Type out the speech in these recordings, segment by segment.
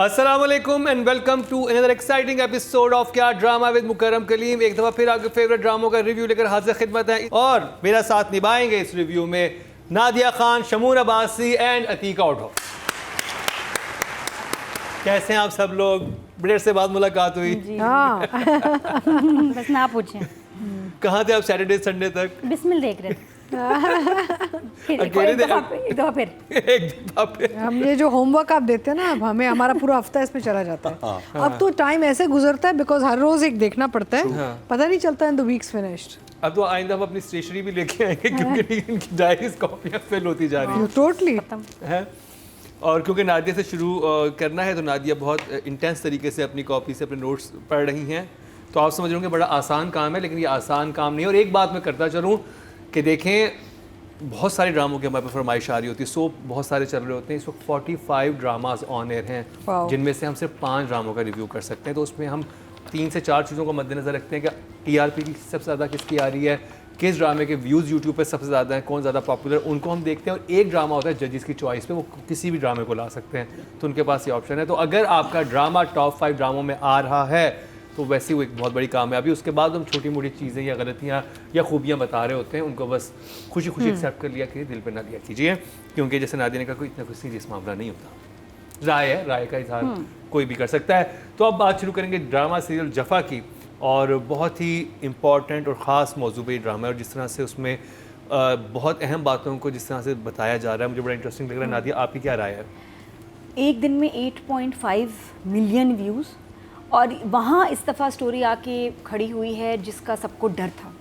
अस्सलाम वालेकुम and welcome to another exciting episode of क्या ड्रामा विद मुकर्रम कलीम। एक दफ़ा फिर आपके फेवरेट ड्रामों का रिव्यू लेकर हाजिर खिदमत है और मेरा साथ निभाएंगे इस रिव्यू में नादिया खान, शमून अब्बासी एंड अतीका ऑटो। कैसे हैं आप सब लोग? बड़े से बाद मुलाकात हुई। बस ना पूछें। कहाँ थे आप सैटरडे संडे तक? बिस्मिल देख रहे थे। फिर एक अकेले दफा फिर एक दफा फिर हम ये जो होमवर्क आप देते हैं ना, अब हमें हमारा पूरा हफ्ता इसमें चला जाता है। अब तो टाइम ऐसे गुजरता है बिकॉज हर रोज एक देखना पड़ता है, पता नहीं चलता है द वीक्स फिनिश्ड। अब तो आइंदा हम अपनी स्टेशनरी भी लेके आएंगे क्योंकि इनकी डायरीज कॉपियाँ फिल होती जा रही टोटली हैं। और क्योंकि नादिया से शुरू करना है तो नादिया बहुत इंटेंस तरीके से अपनी कॉपी से अपने नोट्स पढ़ रही हैं। तो आप समझ रहे होंगे बड़ा आसान काम है, लेकिन ये आसान काम नहीं है। और एक बात मैं करता चलूँ कि देखें, बहुत सारे ड्रामों की हमारे पर फरमाइश आ रही होती है, सोप बहुत सारे चल रहे होते हैं। इस वक्त 45 ड्रामाज ऑन एयर हैं, जिनमें से हम सिर्फ 5 ड्रामों का रिव्यू कर सकते हैं। तो उसमें हम 3 से 4 चीज़ों को मद्देनज़र रखते हैं कि टीआरपी की सबसे ज़्यादा किसकी आ रही है, किस ड्रामे के व्यूज़ यूट्यूब पे सबसे ज़्यादा हैं, कौन ज़्यादा पॉपुलर, उनको हम देखते हैं। और एक ड्रामा होता है जजेस की चॉइस पे, वो किसी भी ड्रामे को ला सकते हैं, तो उनके पास ये ऑप्शन है। तो अगर आपका ड्रामा टॉप 5 ड्रामों में आ रहा है तो वैसे वो एक बहुत बड़ी कामयाबी। उसके बाद हम छोटी मोटी चीज़ें या गलतियाँ या खूबियाँ बता रहे होते हैं, उनको बस खुशी खुशी एक्सेप्ट कर लिया कि दिल पे ना लिया कीजिए, क्योंकि जैसे नादिया ने कहा कोई इतना कुछ सीरियस मामला नहीं होता। राय है, राय का इजहार कोई भी कर सकता है। तो अब बात शुरू करेंगे ड्रामा सीरियल जफ़ा की, और बहुत ही इम्पॉर्टेंट और ख़ास मौजू पे ड्रामा है। और जिस तरह से उसमें बहुत अहम बातों को जिस तरह से बताया जा रहा है, मुझे बड़ा इंटरेस्टिंग लग रहा है। नादिया, आपकी क्या राय है? एक दिन में 8.5 मिलियन व्यूज़, और वहाँ इस दफ़ा स्टोरी आके खड़ी हुई है जिसका सबको डर था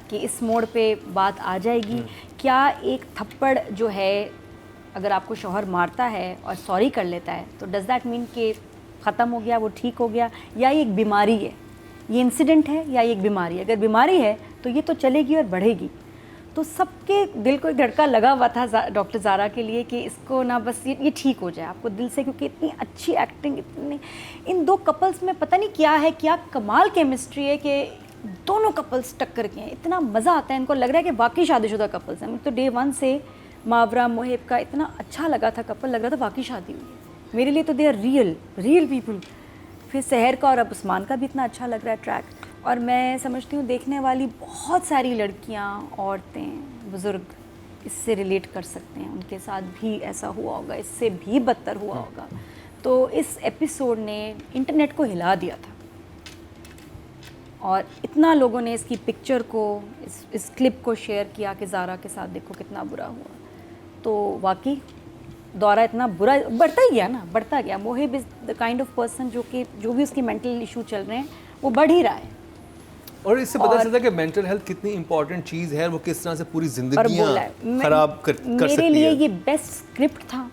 कि इस मोड़ पे बात आ जाएगी। क्या एक थप्पड़ जो है, अगर आपको शौहर मारता है और सॉरी कर लेता है, तो डज़ दैट मीन कि ख़त्म हो गया, वो ठीक हो गया, या ये एक बीमारी है? ये इंसिडेंट है या ये एक बीमारी है? अगर बीमारी है तो ये तो चलेगी और बढ़ेगी। तो सबके दिल को एक धड़का लगा हुआ था डॉक्टर ज़ारा के लिए कि इसको ना बस ये ठीक हो जाए आपको दिल से, क्योंकि इतनी अच्छी एक्टिंग, इतनी इन 2 कपल्स में पता नहीं क्या है, क्या कमाल केमिस्ट्री है कि दोनों कपल्स टक्कर के हैं। इतना मज़ा आता है, इनको लग रहा है कि वाकई शादीशुदा कपल्स हैं। तो डे 1 से मावरा मोहिब का इतना अच्छा लगा था कपल, लग रहा था वाकई शादी हुई है मेरे लिए, तो दे आर रियल पीपल। फिर सहर का और अब उस्मान का भी इतना अच्छा लग रहा है ट्रैक। और मैं समझती हूँ देखने वाली बहुत सारी लड़कियाँ, औरतें, बुज़ुर्ग इससे रिलेट कर सकते हैं, उनके साथ भी ऐसा हुआ होगा, इससे भी बदतर हुआ होगा। तो इस एपिसोड ने इंटरनेट को हिला दिया था, और इतना लोगों ने इसकी पिक्चर को, इस क्लिप को शेयर किया कि ज़ारा के साथ देखो कितना बुरा हुआ। तो वाकई दौरा इतना बुरा बढ़ता ही गया ना, बढ़ता गया। Mohib is the kind of person जो भी उसकी मेंटल इशू चल रहे हैं वो बढ़ ही रहा है। और इससे पता चलता है कि मेंटल हेल्थ कितनी इंपॉर्टेंट चीज़ है, वो किस तरह से पूरी जिंदगियां खराब कर सकती है। मेरे लिए ये बेस्ट स्क्रिप्ट था।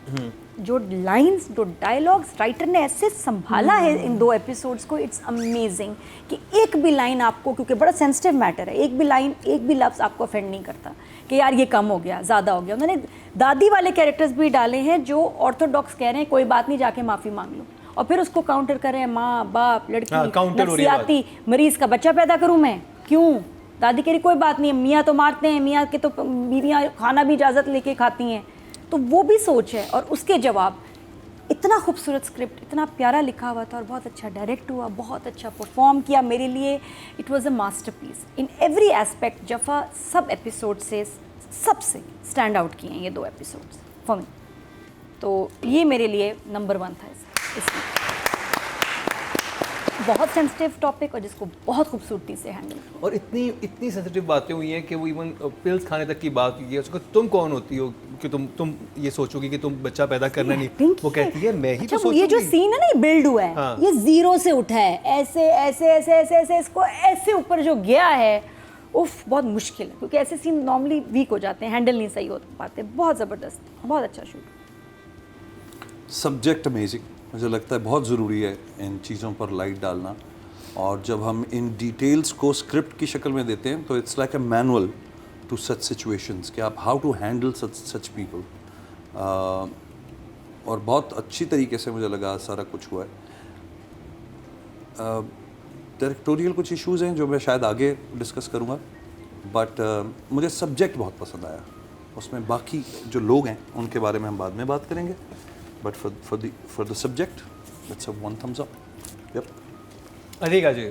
जो लाइंस, जो डायलॉग्स राइटर ने ऐसे संभाला है इन 2 एपिसोड्स को, इट्स अमेजिंग कि एक भी लाइन आपको, क्योंकि बड़ा सेंसिटिव मैटर है, एक भी लाइन, एक भी लफ्ज़ आपको ऑफेंड नहीं करता कि यार ये कम हो गया, ज़्यादा हो गया। उन्होंने दादी वाले कैरेक्टर्स भी डाले हैं जो ऑर्थोडॉक्स कह रहे हैं कोई बात नहीं, जाके माफ़ी मांग लो, और फिर उसको काउंटर करें माँ बाप लड़की, नफसियाती मरीज़ का बच्चा पैदा करूँ मैं, क्यों? दादी कह रही कोई बात नहीं, मियाँ तो मारते हैं, मियाँ के तो बीवियाँ खाना भी इजाज़त लेके खाती हैं। तो वो भी सोच है, और उसके जवाब इतना खूबसूरत स्क्रिप्ट, इतना प्यारा लिखा हुआ था, और बहुत अच्छा डायरेक्ट हुआ, बहुत अच्छा परफॉर्म किया। मेरे लिए it was a masterpiece in every aspect. Jafaa सब एपिसोड से सबसे स्टैंड आउट किए हैं ये 2 एपिसोड्स फॉर मी। तो ये मेरे लिए नंबर 1 था इसमें। बहुत सेंसिटिव टॉपिक, और जिसको बहुत खूबसूरती से हैंडल, और इतनी सेंसिटिव बातें हुई हैं कि वो इवन पिल्स खाने तक की बात हुई है। उसको तुम कौन होती हो कि तुम ये सोचोगे कि तुम बच्चा पैदा करना नहीं, वो कहती है मैं ही तो सोचूंगी। ये जो सीन है ना, ये बिल्ड हुआ है, हाँ। ये 0 से उठा है, ऐसे ऐसे ऐसे ऐसे ऐसे इसको ऐसे ऊपर जो गया है, उफ, बहुत मुश्किल है, क्योंकि ऐसे सीन नॉर्मली वीक हो जाते हैं, हैंडल नहीं सही हो पाते। बहुत ज़बरदस्त, बहुत अच्छा शूट। सब्जेक्ट अमेजिंग, मुझे लगता है बहुत ज़रूरी है इन चीज़ों पर लाइट डालना। और जब हम इन डिटेल्स को स्क्रिप्ट की शक्ल में देते हैं तो it's like a manual to such situations कि आप how to handle such people. और बहुत अच्छी तरीके से मुझे लगा सारा कुछ हुआ है। डायरेक्टोरियल कुछ इश्यूज़ हैं जो मैं शायद आगे डिस्कस करूँगा, बट मुझे सब्जेक्ट बहुत पसंद आया। उसमें बाकी जो लोग हैं उनके बारे में हम बाद में बात करेंगे, but for the subject That's a one thumbs up. Yep. अधिका जी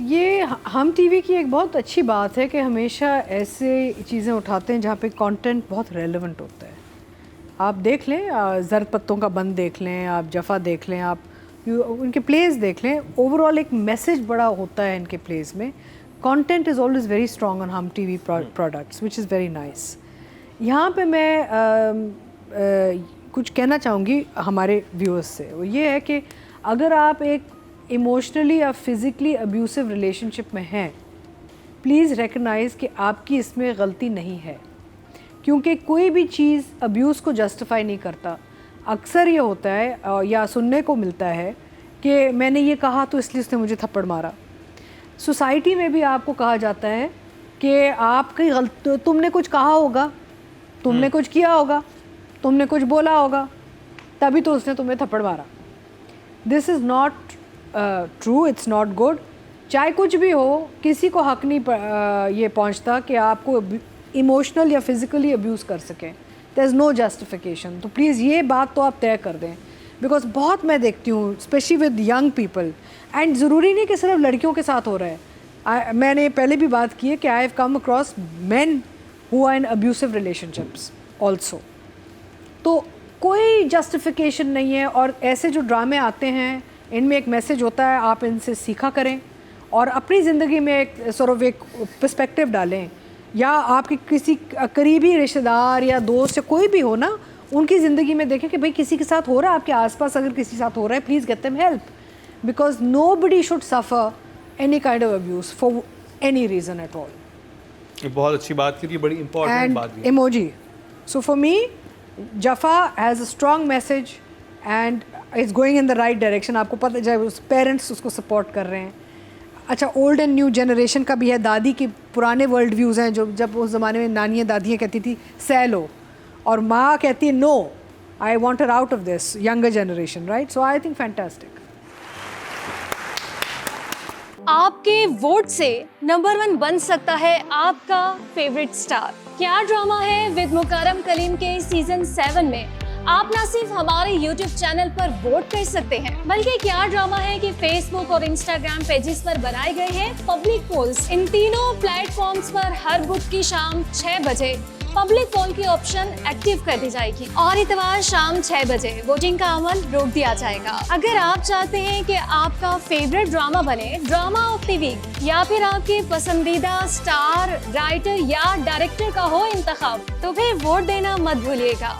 ये हम टीवी की एक बहुत अच्छी बात है कि हमेशा ऐसे चीज़ें उठाते हैं जहाँ पे कंटेंट बहुत रेलेवेंट होता है। आप देख लें, ज़र्द पत्तों का बंद देख लें, आप जफ़ा देख लें, आप उनके प्लेस देख लें, ओवरऑल एक मैसेज बड़ा होता है इनके प्लेस में। Content is always very strong on Hum TV products which is very nice. यहाँ पे मैं कुछ कहना चाहूँगी हमारे व्यूअर्स से, वो ये है कि अगर आप एक इमोशनली या फिज़िकली अब्यूसिव रिलेशनशिप में हैं, प्लीज़ रिकग्नाइज़ कि आपकी इसमें गलती नहीं है, क्योंकि कोई भी चीज़ अब्यूज़ को जस्टिफाई नहीं करता। अक्सर ये होता है या सुनने को मिलता है कि मैंने ये कहा तो इसलिए उसने मुझे थप्पड़ मारा। सोसाइटी में भी आपको कहा जाता है कि आपकी गलती, तुमने कुछ कहा होगा, तुमने कुछ किया होगा, तुमने कुछ बोला होगा, तभी तो उसने तुम्हें थप्पड़ मारा। This is not true, it's not good. चाहे कुछ भी हो, किसी को हक नहीं ये पहुंचता कि आपको इमोशनल या फिज़िकली अब्यूज़ कर सकें। There is no justification. तो प्लीज़ ये बात तो आप तय कर दें, बिकॉज बहुत मैं देखती हूँ specially with young people, and ज़रूरी नहीं कि सिर्फ लड़कियों के साथ हो रहा है। मैंने पहले भी बात की है कि I have come across men who are in abusive relationships also. तो कोई जस्टिफिकेशन नहीं है, और ऐसे जो ड्रामे आते हैं इनमें एक मैसेज होता है, आप इनसे सीखा करें और अपनी ज़िंदगी में एक एक पर्सपेक्टिव डालें, या आपके किसी करीबी रिश्तेदार या दोस्त या कोई भी हो ना, उनकी ज़िंदगी में देखें कि भाई किसी के साथ हो रहा है, आपके आसपास अगर किसी के साथ हो रहा है, please get them help, because nobody should suffer any kind of abuse for any reason at all. ये बहुत अच्छी बात की, बड़ी इंपॉर्टेंट बात भी है। Emoji, so for me Jafaa has a strong message and it's going in the right direction. आपको पता है, पेरेंट्स उसको सपोर्ट कर रहे हैं। अच्छा, ओल्ड एंड न्यू जनरेशन का भी है। दादी के पुराने वर्ल्ड व्यूज़ हैं, जो जब उस ज़माने में नानियाँ दादियाँ कहती थी सह लो, और माँ कहती है no, I want her out of this younger generation, right? So I think fantastic. आपके वोट से नंबर 1 बन सकता है आपका फेवरेट स्टार। क्या ड्रामा है विद मुकर्रम कलीम के सीजन 7 में आप न सिर्फ हमारे YouTube चैनल पर वोट कर सकते हैं, बल्कि क्या ड्रामा है कि Facebook और Instagram पेजेस पर बनाए गए हैं पब्लिक पोल्स। इन तीनों प्लेटफॉर्म्स पर हर बुध की शाम 6 बजे पब्लिक पोल की ऑप्शन एक्टिव कर दी जाएगी और इतवार शाम 6 बजे वोटिंग का अमल रोक दिया जाएगा। अगर आप चाहते हैं कि आपका फेवरेट ड्रामा बने ड्रामा ऑफ द वीक, या फिर आपके पसंदीदा स्टार, राइटर या डायरेक्टर का हो इंतखाब, तो फिर वोट देना मत भूलिएगा।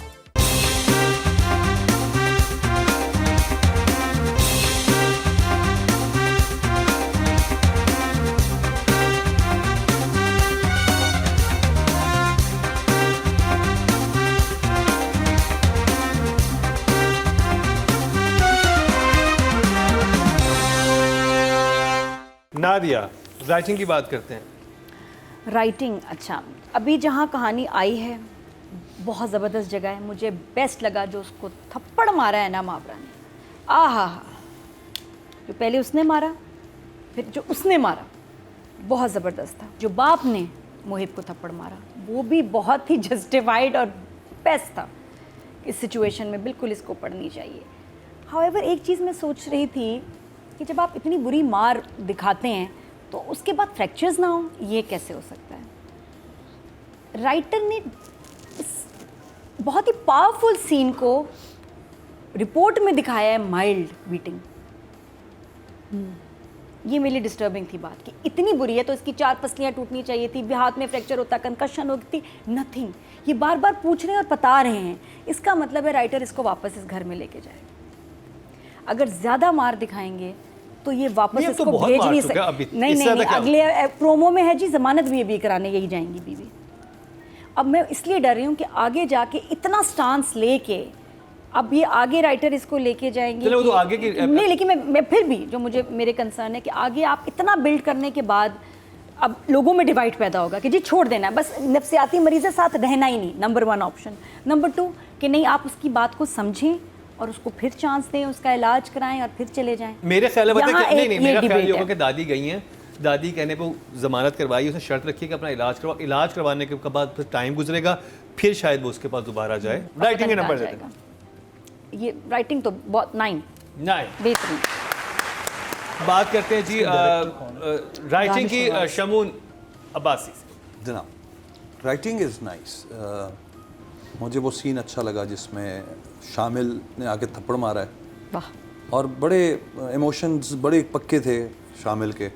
नादिया, राइटिंग की बात करते हैं। राइटिंग, अच्छा, अभी जहाँ कहानी आई है बहुत ज़बरदस्त जगह है। मुझे बेस्ट लगा जो उसको थप्पड़ मारा है ना मावरा ने, आहा हा, जो पहले उसने मारा फिर जो उसने मारा, बहुत ज़बरदस्त था। जो बाप ने मोहिब को थप्पड़ मारा वो भी बहुत ही जस्टिफाइड और बेस्ट था। इस सिचुएशन में बिल्कुल इसको पढ़नी चाहिए। हाउएवर एक चीज़ मैं सोच रही थी कि जब आप इतनी बुरी मार दिखाते हैं तो उसके बाद फ्रैक्चर्स ना हो, ये कैसे हो सकता है? राइटर ने इस बहुत ही पावरफुल सीन को रिपोर्ट में दिखाया है माइल्ड बीटिंग। ये मेरे लिए डिस्टर्बिंग थी बात कि इतनी बुरी है तो इसकी 4 पसलियाँ टूटनी चाहिए थी, हाथ में फ्रैक्चर होता, कंकशन होती, नथिंग। ये बार बार पूछ रहे हैं और बता रहे हैं, इसका मतलब है राइटर इसको वापस इस घर में लेके जाए। अगर ज़्यादा मार दिखाएंगे तो ये वापस इसको तो भेज नहीं सकते। नहीं, अगले प्रोमो में है जी ज़मानत भी अभी कराने यही जाएंगी बीवी। अब मैं इसलिए डर रही हूँ कि आगे जाके इतना स्टांस लेके अब ये आगे राइटर इसको लेके जाएंगे। चलो, तो आगे की नहीं, लेकिन मैं फिर भी जो मेरे कंसर्न है कि आगे आप इतना बिल्ड करने के बाद अब लोगों में डिवाइड पैदा होगा कि जी छोड़ देना है, बस नफ्सियाती मरीज़ के साथ रहना ही नहीं, नंबर 1 ऑप्शन। नंबर 2 कि नहीं, आप उसकी बात को समझें और उसको फिर चांस दें, उसका इलाज कराएं और फिर चले जाएं। मेरे ख्याल में नहीं, मेरा ख्याल ये होगा कि दादी गई हैं, दादी कहने पे जमानत करवाई, उसने शर्त रखी कि अपना इलाज करवाओ, इलाज करवाने के बाद फिर टाइम गुजरेगा, फिर शायद वो उसके पास दोबारा जाए। राइटिंग के नंबर देते हैं। ये राइटिंग तो बहुत 9 9। बेहतरीन। बात करते हैं जी राइटिंग की शमून अब्बासी से। जनाब राइटिंग इज़ नाइस। मुझे वो सीन अच्छा लगा जिसमें शामिल ने आके थप्पड़ मारा है वाह। और बड़े इमोशंस बड़े पक्के थे शामिल के।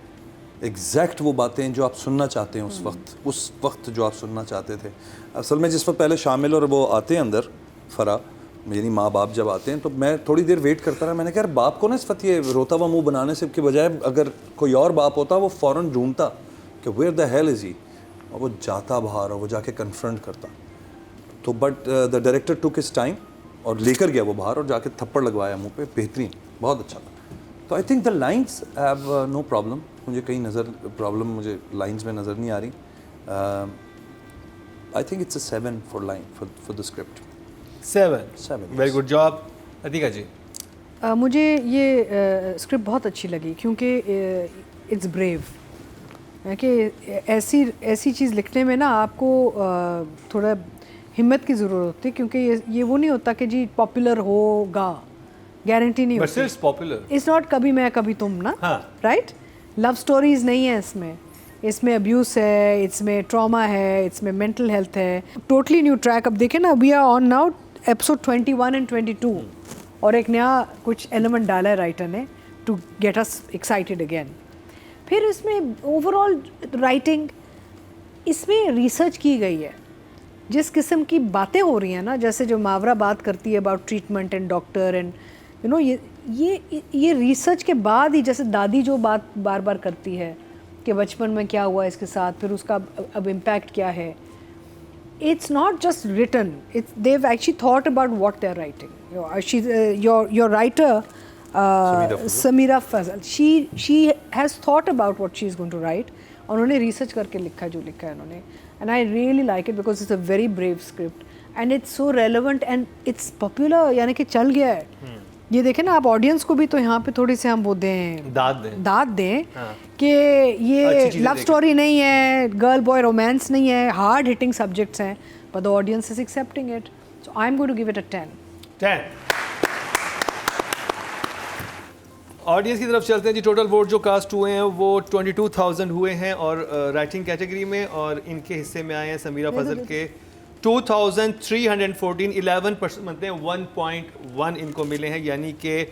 एग्जैक्ट वो बातें जो आप सुनना चाहते हैं उस वक्त जो आप सुनना चाहते थे। असल में जिस वक्त पहले शामिल और वो आते हैं अंदर फरा यानी माँ बाप जब आते हैं तो मैं थोड़ी देर वेट करता रहा। मैंने कहा यार बाप को ना इस वक्त ये रोता हुआ मुंह बनाने से के बजाय अगर कोई और बाप होता वो फ़ौरन ढूंढता कि वेयर द हेल इज़ ही, और वो जाता बाहर और वो जाके कन्फ्रंट करता। तो but the director took his time और लेकर गया वो बाहर और जाके थप्पड़ लगवाया मुंह पे। बेहतरीन, बहुत अच्छा था। तो I think the lines have no problem. मुझे कहीं प्रॉब्लम मुझे लाइन्स में नज़र नहीं आ रही। I think it's a 7 for line for the script. 7 very good job. Atika ji. मुझे ये स्क्रिप्ट बहुत अच्छी लगी क्योंकि इट्स ब्रेव कि ऐसी चीज़ लिखने में ना आपको थोड़ा हिम्मत की ज़रूरत होती है क्योंकि ये वो नहीं होता कि जी पॉपुलर होगा, गारंटी नहीं होती। इट्स पॉपुलर, इट्स नॉट कभी मैं कभी तुम ना। हाँ। राइट। लव स्टोरीज नहीं है इसमें अब्यूज़ है, इसमें ट्रॉमा है, इसमें मेंटल हेल्थ है। Totally new track. अब देखें ना, we are on now episode 21 and 22 और एक नया कुछ एलिमेंट डाला है राइटर ने to get us excited again. फिर इसमें ओवरऑल राइटिंग, इसमें रिसर्च की गई है। जिस किस्म की बातें हो रही हैं ना, जैसे जो मावरा बात करती है about treatment and doctor and you know, ये रिसर्च के बाद ही, जैसे दादी जो बात बार बार करती है कि बचपन में क्या हुआ इसके साथ, फिर उसका अब इम्पैक्ट क्या है। It's not just written. They've actually thought about what they're writing. Your writer, Samira Fazal. She has thought about what she's going to write. और उन्होंने research करके लिखा जो लिखा है उन्होंने. And I really like it because it's a very brave script and it's so relevant and it's popular. यानी कि चल गया है. ये देखें ना आप, ऑडियंस को भी तो यहाँ पे थोड़ी से हम वो दें, दाद दें कि ये लव स्टोरी नहीं है, गर्ल बॉय रोमांस नहीं है, हार्ड हिटिंग सब्जेक्ट्स हैं, but the audience is accepting it. So I am going to give it a 10। Audience की तरफ चलते हैं जी। टोटल वोट जो कास्ट हुए हैं वो 22,000 हुए हैं और राइटिंग कैटेगरी में, और इनके हिस्से में आए हैं समीरा फजल के 2,314, 11% बनते हैं, 1.1 इनको मिले हैं, यानी कि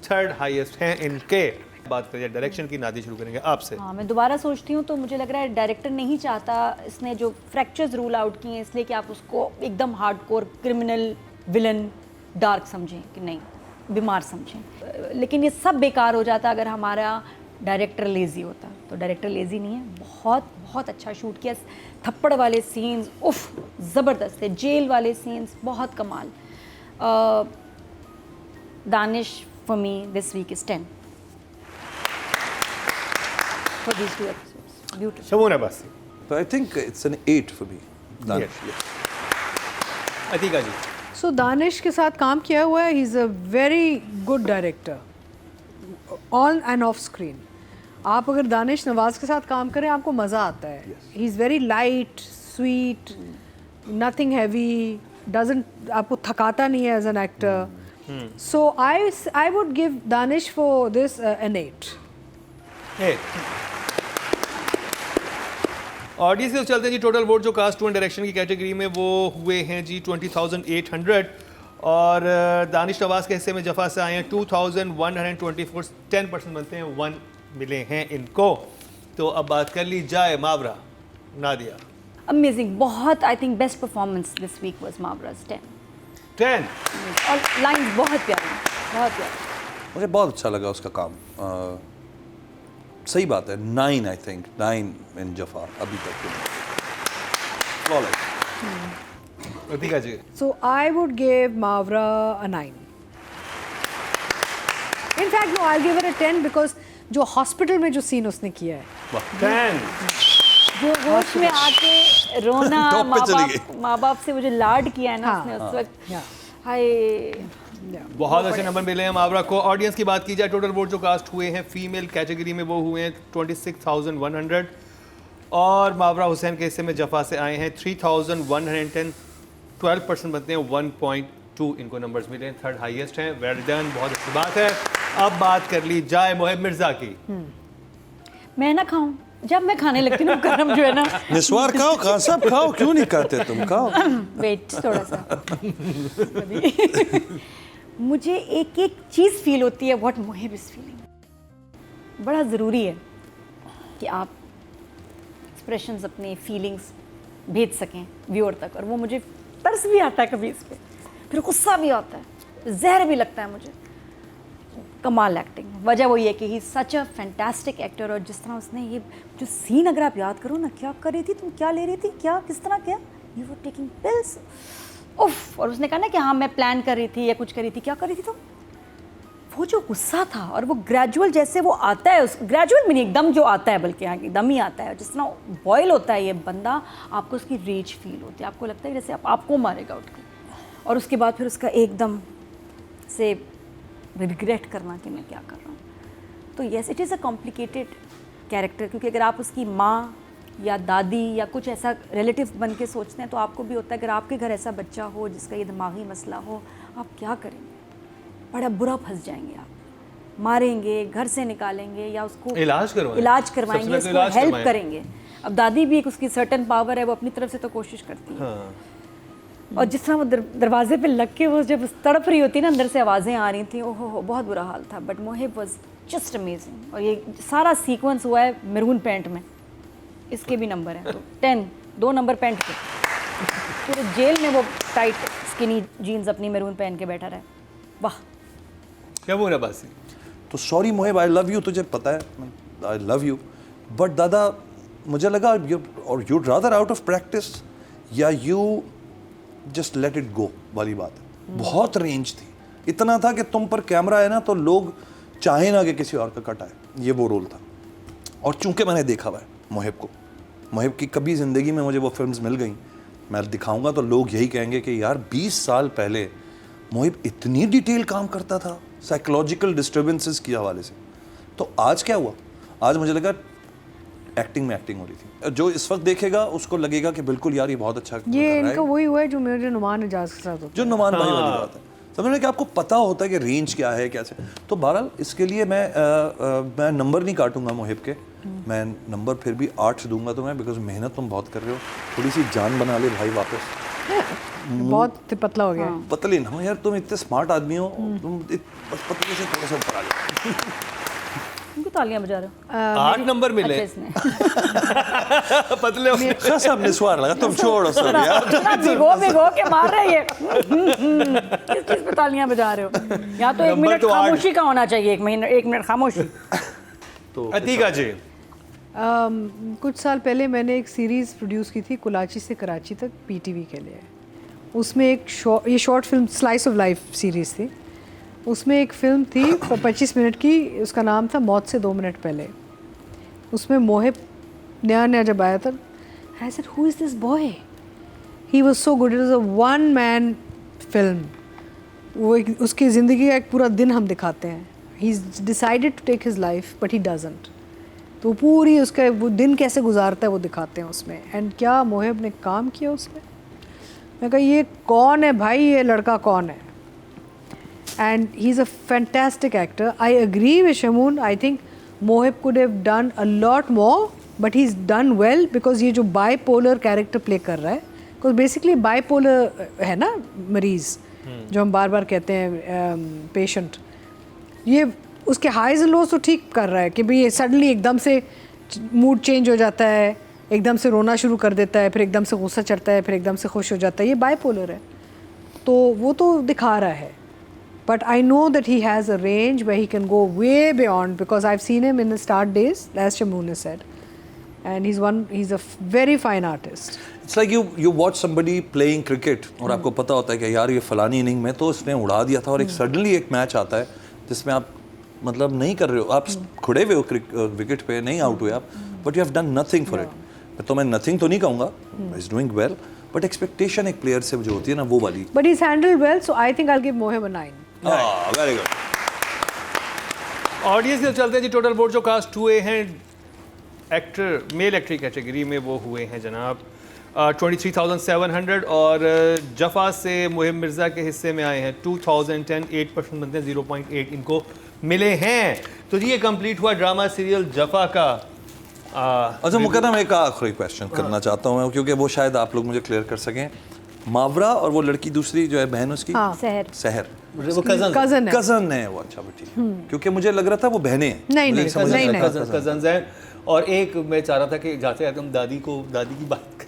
थर्ड हाईएस्ट हैं इनके। बात करिए डायरेक्शन की, नादी शुरू करेंगे आपसे। हाँ, मैं दोबारा सोचती हूँ तो मुझे लग रहा है डायरेक्टर नहीं चाहता, इसने जो फ्रैक्चर्स रूल आउट किए हैं इसलिए कि आप उसको एकदम हार्डकोर क्रिमिनल विलन डार्क समझें, कि नहीं बीमार समझें। लेकिन ये सब बेकार हो जाता अगर हमारा डायरेक्टर लेज़ी होता। तो डायरेक्टर लेज़ी नहीं है, बहुत बहुत अच्छा शूट किया। थप्पड़ वाले सीन्स उफ ज़बरदस्त थे, जेल वाले सीन्स बहुत कमाल। Danish for me this week is 10 for these 2 episodes. Beautiful. Shamoon Abbasi. So I think it's an 8 for me. Danish. Atika ji. So Danish के साथ काम किया हुआ है। He is a very good director on and off screen. आप अगर दानिश नवाज़ के साथ काम करें आपको मज़ा आता है। He is very light, sweet, nothing heavy, doesn't आपको थकाता नहीं है as an actor. So I would give Danish for this an 8। Audience से चलते हैं जी। टोटल वोट जो कास्ट हुए डायरेक्शन की कैटेगरी में वो हुए हैं जी 20,800 और दानिश नवाज के हिस्से में जफ़ा से आए हैं 2,124, 10% बनते हैं, 1 मिले हैं इनको। तो अब बात कर ली जाए मावरा, नादिया। अमेजिंग, बहुत I think best performance this week was Mawra's 10 और लाइंस बहुत प्यारी, बहुत प्यारी। मुझे बहुत अच्छा लगा उसका काम। सही बात है, 9 आई थिंक 9 इन जफा अभी तक के। अतिका जी। So I would give Mavra a 9. In fact, no, I'll give it a 10 because जो हॉस्पिटल में जो सीन उसने किया है, 10 जो होश में आके रोना, Top पे चली माँ बाप से वो जो लाड किया है ना हाँ, उसने उस वक्त, yeah. हाय बहुत अच्छे नंबर मिले हैं मावरा को। ऑडियंस की बात की जाए, टोटल वोट जो कास्ट हुए हैं फीमेल कैटेगरी में वो हुए हैं 26,100 और मावरा हुसैन के हिस्से में जफ़ा से आए हैं 3,110, 12% बनते हैं, 1.2 इनको नंबर्स मिले हैं, थर्ड हाईएस्ट हैं। वेल डन, बहुत अच्छी बात है। अब बात कर ली जाए मोहिब मिर्जा की। मैं ना खाऊं, जब मैं खाने लगती हूँ मुकर्रम जो है ना, निस्वार खाओ, खाओ सब खाओ, क्यों नहीं खाते तुम, खाओ। वेट थोड़ा सा मुझे एक एक चीज़ फील होती है व्हाट मोहिब इज़ फीलिंग। बड़ा ज़रूरी है कि आप एक्सप्रेशंस अपने फीलिंग्स भेज सकें व्यूअर तक, और वो मुझे तरस भी आता है कभी इस पर, फिर गुस्सा भी आता है, जहर भी लगता है मुझे। कमाल एक्टिंग, वजह वही है कि ही सच अ फैंटास्टिक एक्टर। और जिस तरह उसने ये जो सीन अगर आप याद करो ना, क्या कर रही थी तुम, क्या ले रही थी, क्या किस तरह क्या, यू वर टेकिंग पिल्स, उफ। और उसने कहा ना कि हाँ मैं प्लान कर रही थी या कुछ कर रही थी, क्या कर रही थी तुम। वो जो गुस्सा था और वो ग्रेजुअल जैसे वो आता है, उस ग्रेजुअल में नहीं एकदम जो आता है, बल्कि यहाँ एकदम ही आता है, जिस तरह बॉयल होता है ये बंदा, आपको उसकी रेज फील होती है, आपको लगता है जैसे आपको मारेगा उठ के, और उसके बाद फिर उसका एकदम से रिग्रेट करना कि मैं क्या कर रहा हूँ। तो yes, it is a complicated character, क्योंकि अगर आप उसकी माँ या दादी या कुछ ऐसा रिलेटिव बन के सोचते हैं तो आपको भी होता है अगर आपके घर ऐसा बच्चा हो जिसका ये दिमागी मसला हो, आप क्या करेंगे, बड़ा बुरा फंस जाएंगे, आप मारेंगे, घर से निकालेंगे या उसको इलाज करवाएंगे, उसको हेल्प करेंगे। अब दादी भी एक उसकी सर्टन पावर है, वो अपनी तरफ से तो कोशिश करती है। हाँ। और जिस तरह वो दरवाजे पे लग के वो जब तड़प रही होती ना, अंदर से आवाज़ें आ रही थी, ओहो हो, बहुत बुरा हाल था। But Mohib was just amazing. और ये सारा सीक्वेंस हुआ है मैरून पैंट में, इसके भी नंबर हैं तो 10, 2 नंबर पैंट के, पूरे जेल में वो टाइट स्किनी जीन्स अपनी मैरून पहन के बैठा रहा है। वाह, क्या बोल रहा बासी। तो sorry Mohib, I love you, तुझे पता है आई लव यू, बट दादा मुझे लगा you rather out of practice या you just let it go वाली बात है। बहुत रेंज थी, इतना था कि तुम पर कैमरा है ना तो लोग चाहे ना कि किसी और का कट आए, ये वो रोल था। और चूंकि मैंने देखा हुआ है मोहिब को, मोहिब की कभी ज़िंदगी में मुझे वो फिल्म्स मिल गई, मैं दिखाऊंगा तो लोग यही कहेंगे कि यार 20 साल पहले मोहिब इतनी डिटेल काम करता था साइकोलॉजिकल डिस्टर्बेंसेस के हवाले से। तो आज क्या हुआ, आज मुझे लगा एक्टिंग में एक्टिंग हो रही थी। जो इस वक्त देखेगा उसको लगेगा कि बिल्कुल यार ये बहुत अच्छा कर रहा ये है। इनका वही हुआ है जो मेरे नुमान एजाज के साथ होता है। जो नुमान भाई वाली बात है, समझ रहे हैं कि आपको पता होता है कि रेंज क्या है कैसे। तो बहरहाल इसके लिए मैं नंबर नहीं काटूंगा मोहिब के, मैं नंबर फिर भी 8 दूंगा तुम्हें, बिकॉज मेहनत तुम बहुत कर रहे हो, थोड़ी सी जान बना ले भाई वापस। बहुत पतला हो गया। पतले ना हो यार, तुम इतने स्मार्ट आदमी हो, तुम बस पतले से थोड़ा सा ऊपर आ जाओ। उनको तालियां बजा रहे हो। 8 नंबर मिले। अच्छा, इसने पतले हो। खासा निस्वार लगा, तुम छोड़ो सब यार। इतना भिगो के मार रहे हैं किस चीज़ पे तालियां बजा रहे हो। या तो 1 नंबर मिनट तो 8। खामोशी का होना चाहिए, 1 मिनट खामोशी। तो अतीका जी, कुछ साल पहले मैंने एक सीरीज़ प्रोड्यूस की थी कुलाची से कराची तक पीटीवी के लिए। उसमें ये short film slice of life series थी। उसमें एक फ़िल्म थी 25 मिनट की, उसका नाम था मौत से 2 मिनट पहले। उसमें मोहिब नया जब आया था, I said who is this boy, he was so good, it was a 1 man film. वो उसकी ज़िंदगी का एक पूरा दिन हम दिखाते हैं। He is decided to take his life but he doesn't. तो पूरी उसका वो दिन कैसे गुजारता है वो दिखाते हैं उसमें। एंड क्या मोहिब ने काम किया उसमें, मैं कहा ये कौन है भाई, ये लड़का कौन है। And he's a fantastic actor. I agree with Shamoon. I think Mohib could have done a lot more, but he's done well because ये जो bipolar character play कर रहा है, because basically bipolar है ना मरीज, जो हम बार बार कहते हैं पेशेंट, ये उसके हाइज एंड लोज तो ठीक कर रहा है कि भाई ये सडनली एकदम से मूड चेंज हो जाता है, एकदम से रोना शुरू कर देता है, फिर एकदम से गुस्सा चढ़ता है, फिर एकदम से खुश हो जाता है, ये बाइपोलर है। तो वो तो दिखा रहा है, but I know that he has a range where he can go way beyond because I've seen him in the start days, as Shamoon has said, and he's a very fine artist. It's like you watch somebody playing cricket और आपको पता होता है कि यार ये फलानी inning में तो इसने उड़ा दिया था, और एक सडनली एक मैच आता है जिसमें आप मतलब नहीं कर रहे हो, आप खुड़े हुए हो विकेट पे, नहीं आउट हुए आप, but you have done nothing for it. तो मैं नथिंग तो नहीं कहूँगा, is doing well, but expectation एक प्लेयर से जो होती है ना वो वाली। But he's handled well, so I think I'll give Mohib a 9. Very good. Audience के चलते हैं जी। टोटल वोट जो कास्ट हुए हैं एक्टर, मेल एक्टर कैटेगरी में वो हुए हैं जनाब 23,700, और जफ़ा से मोहिब मिर्ज़ा के हिस्से में आए हैं 2010, 8% बनते हैं 0.8 इनको मिले हैं। तो जी ये कंप्लीट हुआ ड्रामा सीरियल जफा का। अच्छा मुकर्रम, एक आखिरी क्वेश्चन करना चाहता हूँ मैं, क्योंकि वो शायद आप लोग मुझे क्लियर कर सकें। मावरा और वो लड़की दूसरी जो है बहन उसकी, हाँ। सहर वो कजन कजन है। कजन है वो। अच्छा ठीक है, क्योंकि मुझे लग रहा था वो बहनें हैं। नहीं, मुझे नहीं, समझ नहीं, आया नहीं। कजन्स हैं। और एक मैं चाह रहा था कि जाते जाते हम दादी की बात करें।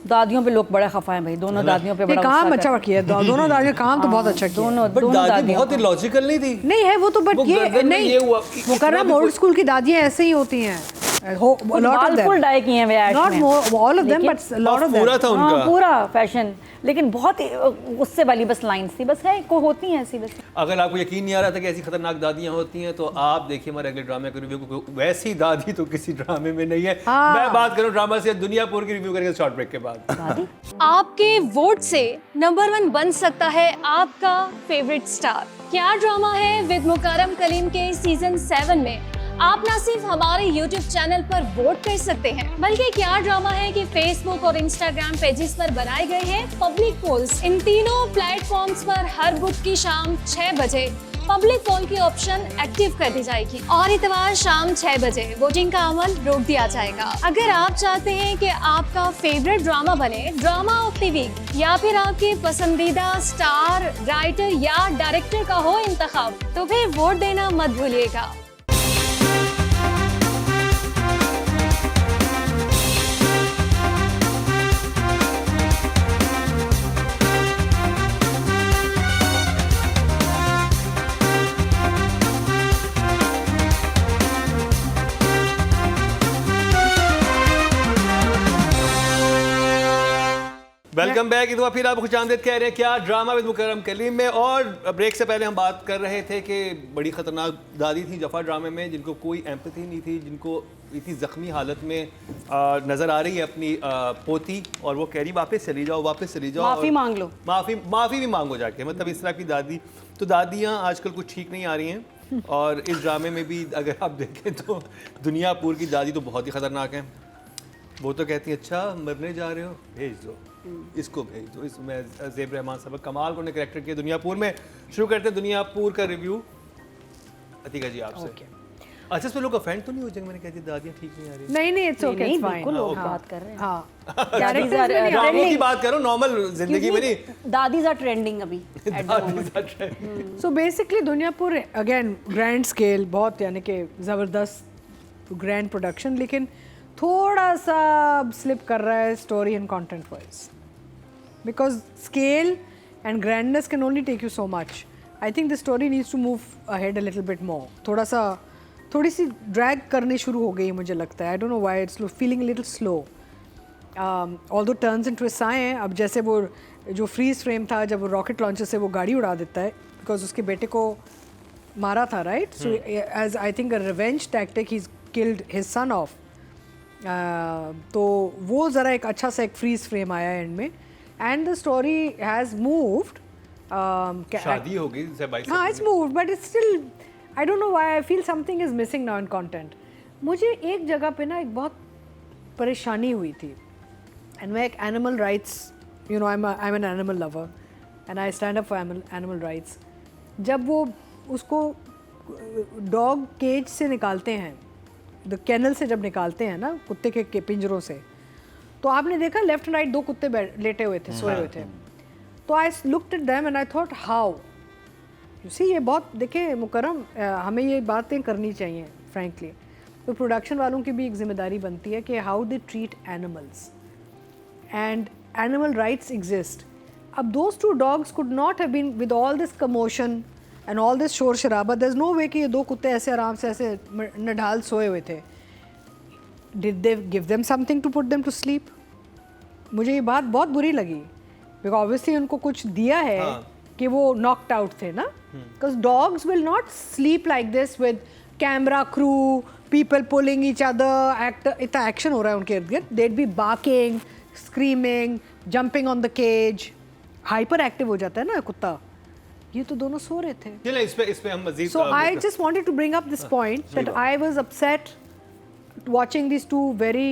दादियों पे लोग बड़ा खफा है भाई, दोनों दादियों पे ये बड़ा काम गुस्सा अच्छा करते किया, दोनों दादियाँ काम तो बहुत अच्छा हैं। किया। दोनों बट दोनों दादी दादियों बहुत को। इलॉजिकल नहीं थी। नहीं है वो तो, बट वो ये गर्दन में नहीं ये हुआ कि इतना मुकर्रम भी ओल्ड कुछ- स्कूल की दादियाँ ऐसे ही होती हैं। बाल फुल डाई किए हैं वे ऐश नॉट में। ऑल ऑफ देम लेकिन- बट लॉट ऑफ पूरा था हाँ उनका। पूरा फैशन, लेकिन बहुत ही गुस्से वाली बस लाइंस थी, बस है को होती हैं ऐसी बस। अगर आपको यकीन नहीं आ रहा था कि ऐसी खतरनाक दादियां होती हैं, तो आप देखिए हमारे अगले ड्रामे का रिव्यू, क्योंकि वैसी दादी तो किसी ड्रामे में नहीं है। हाँ। मैं बात करूं ड्रामा से दुनियापुर की रिव्यू करेंगे शॉर्ट ब्रेक के बाद। दादी आपके वोट से नंबर 1 बन सकता है आपका फेवरेट स्टार। क्या ड्रामा है विद मुकर्रम कलीम के सीजन 7 में आप ना सिर्फ हमारे YouTube चैनल पर वोट कर सकते हैं, बल्कि क्या ड्रामा है कि Facebook और Instagram पेजेस पर बनाए गए हैं पब्लिक पोल्स। इन तीनों प्लेटफॉर्म्स पर हर बुध की शाम 6 बजे पब्लिक पोल की ऑप्शन एक्टिव कर दी जाएगी और इतवार शाम 6 बजे वोटिंग का अमल रोक दिया जाएगा। अगर आप चाहते हैं कि आपका फेवरेट ड्रामा बने ड्रामा ऑफ द वीक, या फिर आपके पसंदीदा स्टार, राइटर या डायरेक्टर का हो इंतखाब, तो फिर वोट देना मत भूलिएगा। Welcome back. एक बार फिर आपको खुशामदीद कह रहे हैं क्या ड्रामा विद मुकर्रम कलीम में। और ब्रेक से पहले हम बात कर रहे थे कि बड़ी ख़तरनाक दादी थी जफ़ा ड्रामे में, जिनको कोई एम्पैथी नहीं थी, जिनको इतनी ज़ख्मी हालत में नज़र आ रही है अपनी पोती, और वो कह रही वापस चली जाओ, वापस चली जाओ, माफ़ी और मांग लो। माफ़ी भी मांगो जाके। मतलब इस तरह की दादी, तो दादियाँ आजकल कुछ ठीक नहीं आ रही हैं। और इस ड्रामे में भी अगर आप देखें तो दुनियापुर की दादी तो बहुत ही ख़तरनाक है। वो तो कहती है अच्छा मरने जा रहे हो, भेज दो इसको, भेज दो। इसमें ज़ेब रहमान साहब कमाल को ने कैरेक्टर किया दुनियापुर में। शुरू करते हैं दुनियापुर का रिव्यू अतिका जी आपसे। अच्छा इस पे लोग ऑफेंड तो नहीं हो जाएंगे, मैंने कहती दादियाँ ठीक नहीं आ रही। नहीं इट्स ओके, नहीं, इट्स बिल्कुल फाइन। लोग बात कर रहे हैं। हाँ दादीज आर ड्रामों की बात करो, नॉर्मल जिंदगी में नहीं। दादीज आर ट्रेंडिंग अभी at the moment। So basically Duniyapur again grand scale, बहुत यानी कि ज़बरदस्त ग्रैंड प्रोडक्शन, लेकिन थोड़ा सा स्लिप कर रहा है story and content wise, because scale and grandness can only take you so much. I think the story needs to move ahead a little bit more. थोड़ी सी ड्रैग करनी शुरू हो गई मुझे लगता है। आई don't know why it's feeling little slow. Although turns and twist आए हैं। अब जैसे वो जो फ्रीज फ्रेम था जब वो रॉकेट लॉन्चर से वो गाड़ी उड़ा देता है बिकॉज उसके बेटे को मारा था, right? So as I think a revenge tactic he killed his son off. तो वो ज़रा एक अच्छा सा एक फ्रीज फ्रेम आया एंड में, and the story has moved. शादी हो गई से 22 हाँ it's moved but it's still I don't know why I feel something is missing now in content. मुझे एक जगह पे ना एक बहुत परेशानी हुई थी, एंड मैं एक animal rights, you know I am an animal lover and I stand up for animal rights. जब वो उसको डॉग केज से निकालते हैं, द कैनल से जब निकालते हैं ना कुत्ते के पिंजरों से, तो आपने देखा लेफ्ट एंड राइट 2 कुत्ते लेटे हुए थे, सोए हुए थे। तो I looked at them and I thought how you see, ये बहुत देखिए मुकर्रम, हमें ये बातें करनी चाहिए फ्रैंकली। तो प्रोडक्शन वालों की भी एक जिम्मेदारी बनती है कि how they treat animals and animal rights exist. अब those 2 dogs could not have been with all this commotion and all this शोर शराबा, there's no way कि ये 2 कुत्ते ऐसे आराम से ऐसे नढाल सोए हुए थे। Did they give them something to put them to sleep? मुझे ये बात बहुत बुरी लगी बिकॉज ऑब्वियसली उनको कुछ दिया है कि वो नॉक्ड आउट थे ना, because dogs will not sleep like this with camera crew, people pulling each other, इतना एक्शन हो रहा है उनके इर्द गिर्द। They'd be barking, screaming, jumping on the cage, hyper active हो जाता है ना कुत्ता। ये तो दोनों सो रहे थे। चलिए इस पे हम मजीद So I just wanted to bring up this point that I was upset watching these 2 very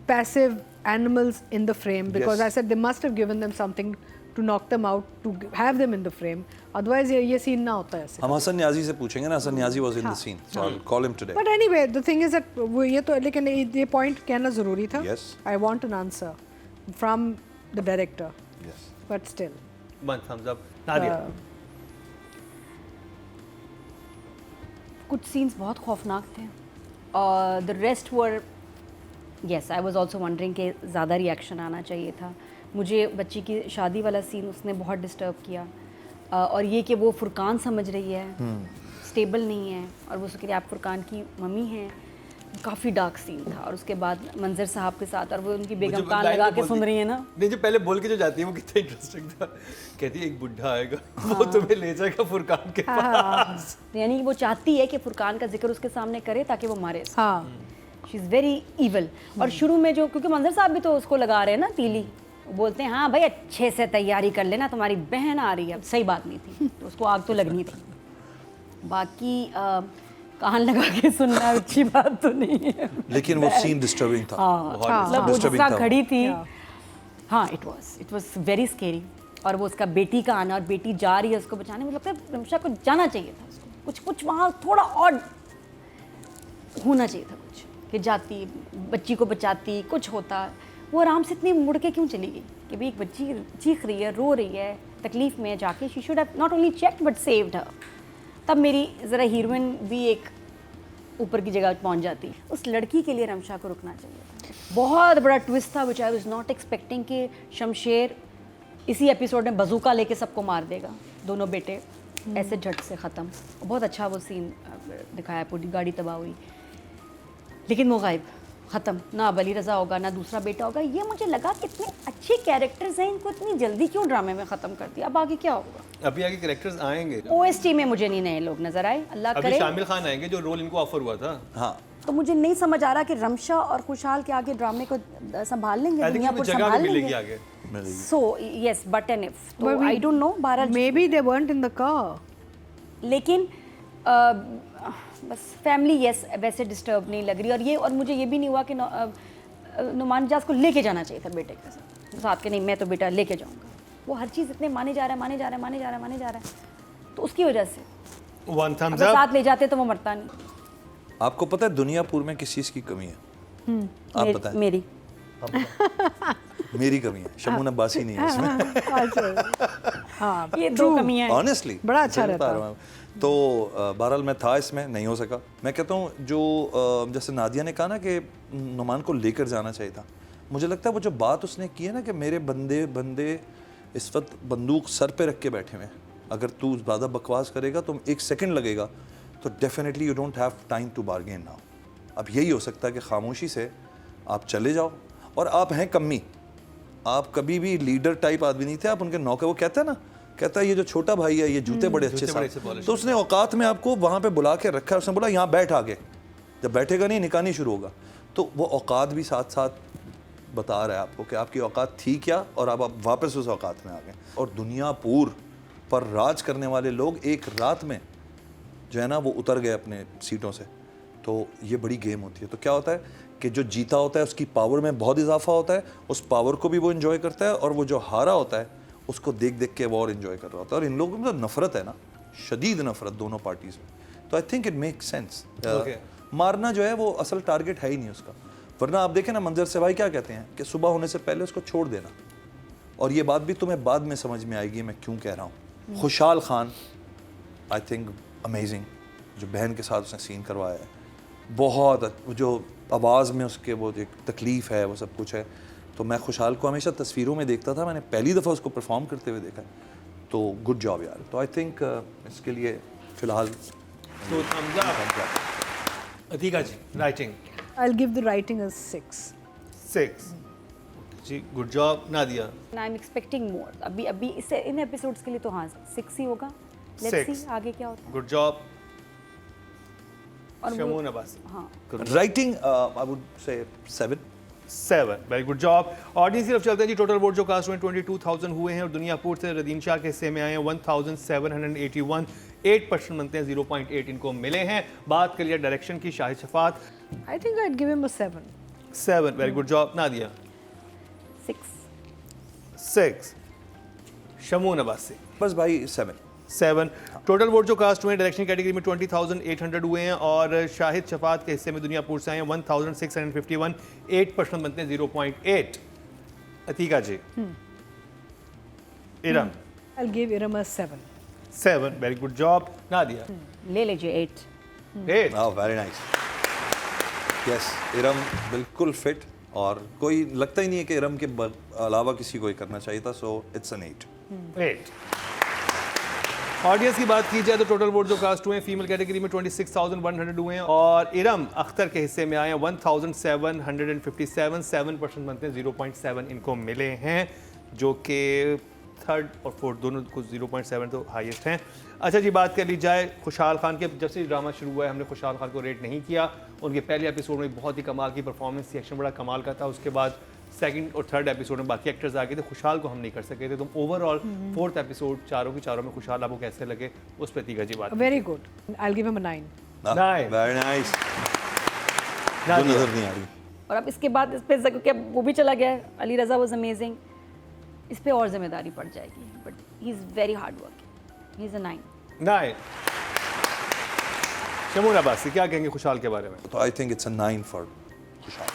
passive animals in the frame because Yes. I said they must have given them something to knock them out, to have them in the frame. Otherwise ये scene ना होता है ऐसे. हम हसन न्याजी से पूछेंगे ना, Hasan Niazi was in the scene, so I'll call him today. But anyway, the thing is that वो ये तो लेकिन ये point कहना ज़रूरी था. Yes. I want an answer from the director. Yes. But still. One thumbs up. Nadia. कुछ सीन्स बहुत खौफनाक थे और the rest were yes I was also wondering कि ज़्यादा रिएक्शन आना चाहिए था. मुझे बच्ची की शादी वाला सीन उसने बहुत डिस्टर्ब किया और ये कि वो फुरकान समझ रही है, स्टेबल नहीं है और वो उसके लिए आप फुरकान की मम्मी हैं. काफ़ी डार्क सीन था. और उसके बाद मंजर साहब के साथ और वो उनकी बेगम कान लगा के सुन रही है ना. नहीं, जो पहले बोल के जो जाती है वो कितना इंटरेस्टिंग था. कहती है एक बुढ़ा आएगा वो तुम्हें ले जाएगा फुरकान के पास. यानी कि वो चाहती है कि फुरकान का जिक्र उसके सामने करे ताकि वो मारे. हाँ. She is very evil. और शुरू में जो क्योंकि मंजर साहब भी तो उसको लगा रहे हैं ना तीली, वो बोलते हैं हाँ भाई अच्छे से तैयारी कर लेना तुम्हारी बहन आ रही है. सही बात नहीं थी तो उसको आग तो लगनी थी. बाकी कान लगा के सुनना अच्छी बात तो नहीं है. लेकिन वो सीन डिस्टर्बिंग था. मतलब वो disturbing जिसका था. खड़ी थी. हाँ इट वाज वेरी स्केरी. और वो उसका बेटी का आना और बेटी जा रही है उसको बचाने, मुझे लगता है रमशा को जाना चाहिए था उसको. कुछ वहाँ थोड़ा और होना चाहिए था कुछ कि जाती बच्ची को बचाती, कुछ होता. वो आराम से इतनी मुड़ के क्यों चली गई कि भाई एक बच्ची चीख रही है, रो रही है, तकलीफ में है, जाके she should have not only checked but saved her. तब मेरी ज़रा हीरोइन भी एक ऊपर की जगह पहुंच जाती. उस लड़की के लिए रमशा को रुकना चाहिए था. बहुत बड़ा ट्विस्ट था विच आई वाज नॉट एक्सपेक्टिंग कि शमशेर इसी एपिसोड में बजूका लेके सबको मार देगा. दोनों बेटे ऐसे झट से ख़त्म. बहुत अच्छा वो सीन दिखाया, पूरी गाड़ी तबाह हुई लेकिन वो गायब, ख़त्म. ना अब अली रज़ा होगा ना दूसरा बेटा होगा. ये मुझे लगा कितने अच्छे कैरेक्टर्स हैं, इनको इतनी जल्दी क्यों ड्रामे में ख़त्म कर दिया. अब आगे क्या होगा. अभी आगे कैरेक्टर्स आएंगे. OST में मुझे नहीं नए लोग नजर आए, अल्लाह अभी करे. शामिल खान आएंगे जो रोल इनको ऑफर हुआ था. हाँ. तो मुझे नहीं समझ आ रहा कि रमशा और खुशहाल के आगे ड्रामे को संभाल लेंगे, आई थिंक दुनिया को जगह भी संभाल मिलेगी लेंगे. आगे. So yes but and if तो आई डोंट नो. बहरहाल Maybe they weren't in the car. लेकिन बस फैमिली यस वैसे डिस्टर्ब नहीं लग रही. और ये और मुझे ये भी नहीं हुआ कि नुमान इजाज को लेके जाना चाहिए था बेटे के साथ कि नहीं मैं तो बेटा लेके जाऊंगा. वो हर चीज़ इतने माने जा रहा है तो उसकी वजह से वन थम्स अगर अप. साथ ले जाते तो वो मरता नहीं. आपको पता है दुनियापुर में किस चीज़ की कमी है? आप बताएं. मेरी मेरी कमी है. शमून अब्बासी नहीं है इसमें. हाँ. ये दो कमियां हैं. ऑनेस्टली बड़ा अच्छा रहता. तो बहरहाल मैं था इसमें, नहीं हो सका. मैं कहता हूँ जो जैसे नादिया ने कहा ना कि नुमान को लेकर जाना चाहिए था, मुझे लगता है वो जो बात उसने की है ना कि मेरे बंदे इस वक्त बंदूक सर पे रख के बैठे हुए हैं, अगर तू ज़्यादा बकवास करेगा तो एक सेकंड लगेगा तो definitely you don't have time to bargain now. अब यही हो सकता है कि खामोशी से आप चले जाओ. और आप हैं कम्मी, आप कभी भी लीडर टाइप आदमी नहीं थे, आप उनके नौकर. वो कहता है ना, कहता है ये जो छोटा भाई है ये जूते बड़े अच्छे साफ. तो उसने औकात में आपको वहाँ पे बुला के रखा है. उसने बोला यहाँ बैठ आगे, जब बैठेगा नहीं निकाह नहीं शुरू होगा. तो वो औकात भी साथ साथ बता रहा है आपको कि आपकी औकात थी क्या और अब आप वापस उस औकात में आ गए. और दुनियापुर पर राज करने वाले लोग एक रात में जो है ना वो उतर गए अपने सीटों से. तो ये बड़ी गेम होती है. तो क्या होता है कि जो जीता होता है उसकी पावर में बहुत इजाफा होता है, उस पावर को भी वो इन्जॉय करता है, और वो जो हारा होता है उसको देख देख के वो और इन्जॉय कर रहा होता है. और इन लोगों में तो नफरत है ना, शदीद नफरत दोनों पार्टीज में. तो I think it make sense. मारना जो है वो असल टारगेट है ही नहीं उसका. वरना आप देखें ना मंजर से भाई क्या कहते हैं कि सुबह होने से पहले उसको छोड़ देना. और ये बात भी तुम्हें बाद में समझ में आएगी मैं क्यों कह रहा हूँ. खुशहाल खान आई थिंक अमेजिंग, जो बहन के साथ उसने सीन करवाया है बहुत. जो आवाज़ में उसके वो एक तकलीफ़ है वो सब कुछ है. तो मैं खुशहाल को हमेशा तस्वीरों में देखता था, मैंने पहली दफ़ा उसको परफॉर्म करते हुए देखा. तो गुड जॉब यार. तो आई थिंक इसके लिए फ़िलहाल तो thumbs up. Atika ji writing. I'll give the writing a 6. 6 जी. Good job Nadia. I am expecting more. अभी इससे इन एपिसोड्स के लिए तो हाँ 6 ही होगा. लेट्स 6. सी आगे क्या होता है. Good job. और शमून अब्बासी. हाँ writing I would say 7. 7. Very good job. Audience की तरफ चलते हैं जी. टोटल वोट जो कास्ट हुए 22,000 हुए हैं और दुनियापुर से रदीम शाह के हिस्से में आए हैं 1,781. 8% बनते हैं, 0.8 इनको मिले हैं. बात करिए डायरेक्शन की, Shahid Shafat. I think I'd give him a 7. 7. Very good job Nadia. 6. 6. Shamoon Abbasi बस भाई 7। 7। टोटल वोट जो कास्ट हुए हैं डायरेक्शन कैटेगरी में 20,800 हुए हैं और शाहिद शफात के हिस्से में दुनियापुर से आए हैं 1,651, 8% बनते हैं 0.8। Atika ji. Iram I'll give Iram a 7. 7, very good job. Nadia ले लीजिए 8। 8। Very nice. यस, इरम बिल्कुल फिट और कोई लगता ही नहीं है कि इरम के अलावा किसी को ही करना चाहिए था, सो इट्स एन 8। 8। ऑडियंस की बात की जाए तो टोटल वोट जो कास्ट हुए हैं फीमेल कैटेगरी में 26,100 हुए हैं और इरम अख्तर के हिस्से में आए हैं 1,757, 7% बनते हैं 0.7 इनको मिले हैं, जो कि थर्ड और फोर्थ दोनों को 0.7 तो हाईएस्ट हैं। अच्छा जी, बात कर ली जाए खुशहाल खान के। जब से ड्रामा शुरू हुआ है हमने खुशहाल खान को रेट नहीं किया। उनके पहले एपिसोड में बहुत ही कमाल की परफॉर्मेंस थी, एक्शन बड़ा कमाल का था। उसके बाद सेकंड और थर्ड एपिसोड में बाकी एक्टर्स आ गए थे, खुशहाल को हम नहीं कर सके थे। तो ओवरऑल फोर्थ एपिसोड चारों के चारों में खुशहाल आपको कैसे लगे उस पर तीका जी बात। Very good. I'll give him a 9. Nice. Very nice. Nadia. नजर नहीं आ रही। और अब इसके बाद इस पे क्योंकि अब वो भी चला गया है, अली रज़ा वाज अमेजिंग, इस पे और जिम्मेदारी पड़ जाएगी, but he is very hard working, he is अ 9। 9। शमून अब्बासी क्या कहेंगे खुशहाल के बारे में? तो I think it's a 9 for खुशहाल।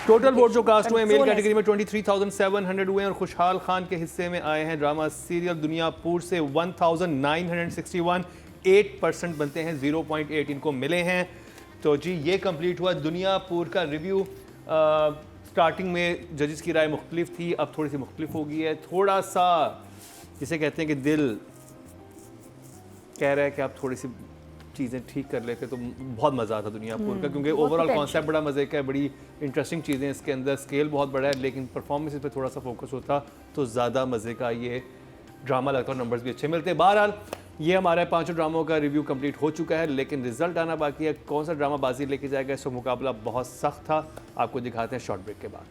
टोटल वोट जो कास्ट हुए हैं मेल Control कैटेगरी में 23,700 हुए हैं और खुशहाल खान के हिस्से में आए हैं ड्रामा सीरियल दुनियापुर से 1,961, 8% बनते हैं 0.8 इनको मिले हैं। तो जी ये कंप्लीट हुआ दुनियापुर का रिव्यू। स्टार्टिंग में जजेस की राय मुख्तलिफ थी, अब थोड़ी सी मुख्तलिफ हो गई है। थोड़ा सा जिसे कहते हैं कि दिल कह रहा है कि आप थोड़ी सी चीज़ें ठीक कर लेते तो बहुत मज़ा आता दुनियापुर का, क्योंकि ओवरऑल कॉन्सेप्ट बड़ा मज़े का है, बड़ी इंटरेस्टिंग चीज़ें इसके अंदर, स्केल बहुत बड़ा है, लेकिन परफॉर्मेंस पे थोड़ा सा फोकस होता तो ज़्यादा मज़े का ये ड्रामा लगता और नंबर्स भी अच्छे मिलते। बहरहाल ये हमारे 5 ड्रामों का रिव्यू कंप्लीट हो चुका है, लेकिन रिजल्ट आना बाकी है। कौन सा ड्रामा बाजी लेके जाएगा, इसका मुकाबला बहुत सख्त था। आपको दिखाते हैं शॉर्ट ब्रेक के बाद।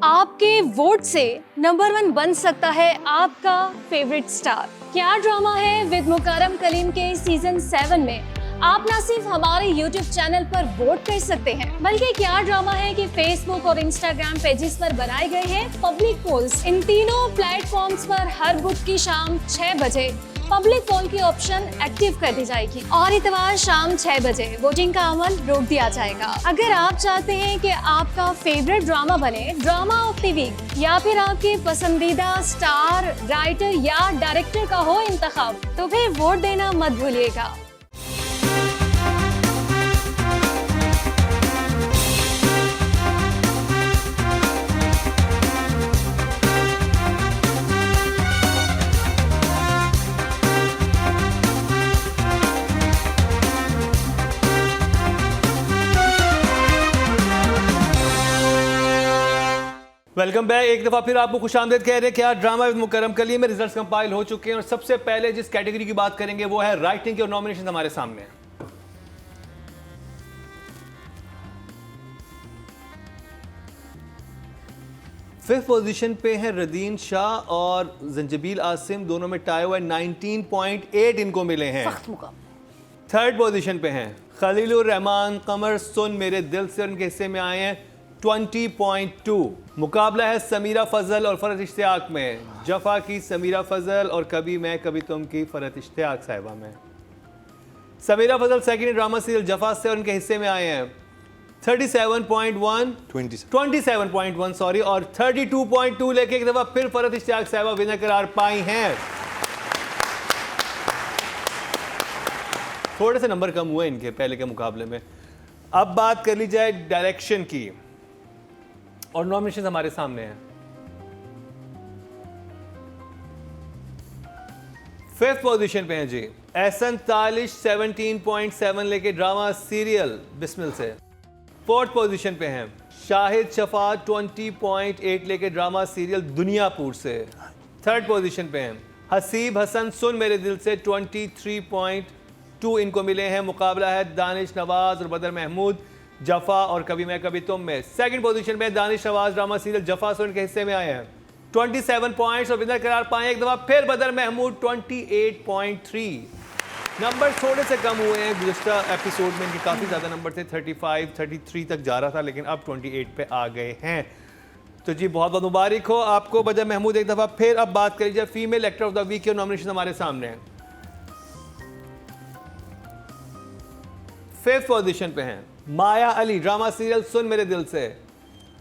आपके वोट से नंबर 1 बन सकता है आपका फेवरेट स्टार। क्या ड्रामा है विद मुकरम कलीम के सीजन 7 में आप न सिर्फ हमारे YouTube चैनल पर वोट कर सकते हैं, बल्कि क्या ड्रामा है कि Facebook और Instagram पेजेस पर बनाए गए हैं पब्लिक पोल्स। इन तीनों प्लेटफॉर्म्स पर हर बुध की शाम 6 बजे पब्लिक पोल की ऑप्शन एक्टिव कर दी जाएगी और इतवार शाम 6 बजे वोटिंग का अमल रोक दिया जाएगा। अगर आप चाहते हैं कि आपका फेवरेट ड्रामा बने ड्रामा ऑफ द वीक, या फिर आपके पसंदीदा स्टार, राइटर या डायरेक्टर का हो इंतखाब, तो फिर वोट देना मत भूलिएगा। Welcome back. एक दफ़ा फिर आपको खुशामदीद कह रहे हैं। क्या ड्रामा विद मुकरम कलीम में रिजल्ट्स कंपाइल हो चुके हैं और सबसे पहले जिस कैटेगरी की बात करेंगे वो है राइटिंग की और नॉमिनेशन हमारे सामने है। फिफ्थ पोजीशन पे हैं रदीन शाह और जंजबील आसिम, दोनों में टाई हुआ है, 19.8 इनको मिले हैं। सख्त मुकाबला। थर्ड पोजीशन पे हैं खलीलुर रहमान कमर सुन मेरे दिल से, उनके हिस्से में आए हैं 20.2। मुकाबला है समीरा फजल और फरहत इश्तियाक में, जफा की समीरा फजल और कभी मैं कभी तुम की फरहत इश्तियाक साहिबा में। समीरा फजल सेकंड ड्रामा सीरियल जफा से और उनके हिस्से में आए हैं 27.1 सॉरी, और 32.2 लेके एक दफा फिर फरहत इश्तियाक साहिबा विनर करार पाई हैं। थोड़े से नंबर कम हुए इनके पहले के मुकाबले में। अब बात कर ली जाए डायरेक्शन की और नॉमिनेशन हमारे सामने हैं। फिफ्थ पोजीशन पे हैं जी एहसन तालिश 17.7 लेके ड्रामा सीरियल बिस्मिल से। फोर्थ पोजीशन पे हैं शाहिद शफात 20.8 लेके ड्रामा सीरियल दुनियापुर से। थर्ड पोजीशन पे हैं हसीब हसन सुन मेरे दिल से 23.2 इनको मिले हैं। मुकाबला है दानिश नवाज और बदर महमूद जफा और कभी मैं कभी तुम में। सेकंड पोजीशन पे दानिश नवाज ड्रामा सीरियल जफा से उनके हिस्से में आए हैं 27 पॉइंट्स और विनर करार पाए एक दफा फिर बदर महमूद 28.3। नंबर थोड़े से कम हुए हैं, गुज़श्ता एपिसोड में इनके काफ़ी ज़्यादा नंबर थे, 35, 33 तक जा रहा था, लेकिन अब 28 पे आ गए हैं। तो जी बहुत बहुत मुबारक हो आपको बजा महमूद एक दफ़ा फिर। अब बात कर लीजिए female actor of the week के नॉमिनेशन हमारे सामने हैं। 5th पोजीशन पे हैं माया अली, ड्रामा सीरियल सुन मेरे दिल से,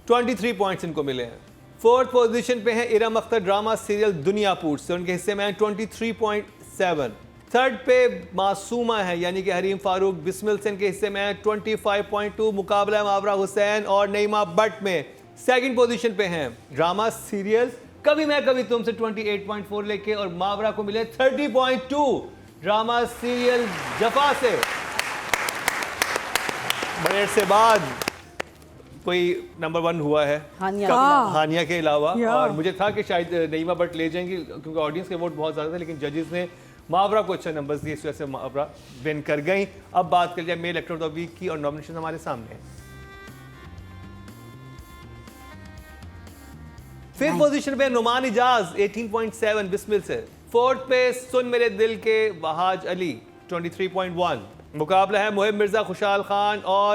23 पॉइंट्स इनको मिले हैं। 4th पोजीशन पे हैं इरम अख्तर, ड्रामा सीरियल दुनियापुर से, उनके हिस्से में हैं 23.7। 3rd पे मासूमा है यानी कि हरीम फारूक, बिस्मिल से इनके हिस्से में हैं 25.2। मुकाबला मावरा हुसैन और नईमा बट में। 2nd पोजीशन पे हैं ड्रामा सीरियल कभी मैं कभी तुमसे 28.4 लेके, और मावरा को मिले 30.2 ड्रामा सीरियल जफा से। बड़े अरसे बाद कोई नंबर 1 हुआ है हानिया के अलावा, और मुझे था कि शायद नईमा बट ले जाएंगी क्योंकि ऑडियंस के वोट बहुत ज़्यादा थे, लेकिन जजेस ने मावरा को अच्छे नंबर्स दिए, इस वजह से मावरा विन कर गई। अब बात कर लिया male actor of the week की, और नॉमिनेशन हमारे सामने है। 5th पोजीशन पे नुमान इजाज 18.7 बिस्मिल से। 4th पे सुन मेरे दिल के वहाज अली 23.1। मुकाबला है मुहिब मिर्जा, खुशहाल खान और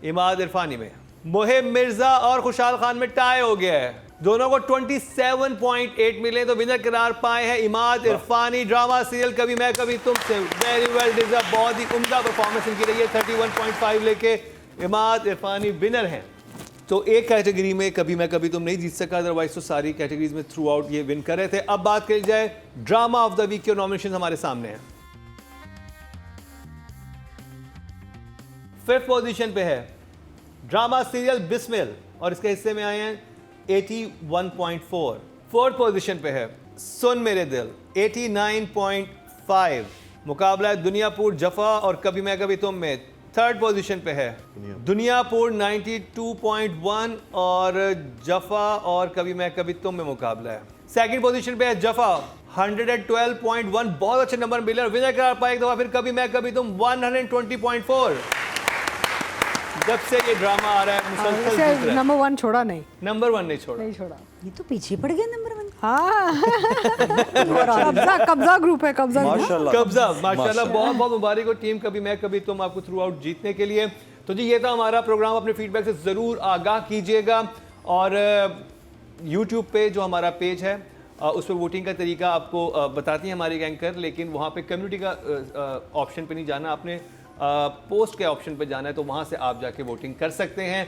इमाद इरफानी में। मुहिब मिर्जा और खुशहाल खान में टाई हो गया है, दोनों को 27.8 मिले, तो विनर करार पाए हैं इमाद इरफानी, ड्रामा सीरियल कभी मैं कभी तुमसे। वेरी वेल डिजर्व, बहुत ही उम्दा परफॉर्मेंस इनकी रही है, 31.5 लेके इमाद इरफानी विनर हैं। तो एक कैटेगरी में कभी मैं कभी तुम नहीं जीत सका, अदरवाइज तो सारी कैटेगरीज में थ्रू आउट ये विन कर रहे थे। अब बात करी जाए ड्रामा ऑफ द वीक के नॉमिनेशन हमारे सामने हैं। 5th पोजीशन पे है ड्रामा सीरियल बिस्मिल, और इसके हिस्से में आए हैं 81.4। 4th पोजीशन पे है सुन मेरे दिल 89.5। मुकाबला है दुनियापुर जफा और कभी मैं कभी तुम में। 3rd पोजीशन पे है दुनियापुर 92.1 और जफा और कभी मैं कभी तुम में मुकाबला है। 2nd पोजीशन पे है जफा 112.1, बहुत अच्छे नंबर मिले, और विनर करार पाए एक दफा फिर कभी मैं कभी तुम 120.4। जब से ये ड्रामा आ रहा है मुसलसल जीत रहा है। नंबर 1 छोड़ा नहीं, नंबर 1 नहीं छोड़ा। ये तो पीछे पड़ गया नंबर 1। हाँ कब्जा ग्रुप है, कब्जा माशाल्लाह बहुत बहुत मुबारक हो टीम कभी मैं कभी तुम आपको थ्रू आउट जीतने के लिए। तो जी ये था हमारा प्रोग्राम, अपने फीडबैक से ज़रूर आगाह कीजिएगा, और यूट्यूब पे जो हमारा पेज है उस पर वोटिंग का तरीका आपको बताती है हमारी एंकर, लेकिन वहाँ पे कम्युनिटी का ऑप्शन पे नहीं जाना, आपने पोस्ट के ऑप्शन पे जाना है, तो वहाँ से आप जाके वोटिंग कर सकते हैं।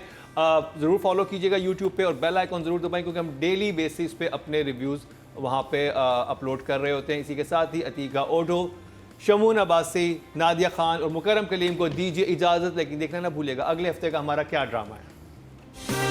ज़रूर फॉलो कीजिएगा यूट्यूब पे, और बेल आइकॉन ज़रूर दबाएं क्योंकि हम डेली बेसिस पे अपने रिव्यूज़ वहाँ पे अपलोड कर रहे होते हैं। इसी के साथ ही अतीका ओडो, शमून अब्बासी, नादिया खान और मुकरम कलीम को दीजिए इजाज़त, लेकिन देखना ना भूलिएगा अगले हफ्ते का हमारा क्या ड्रामा है।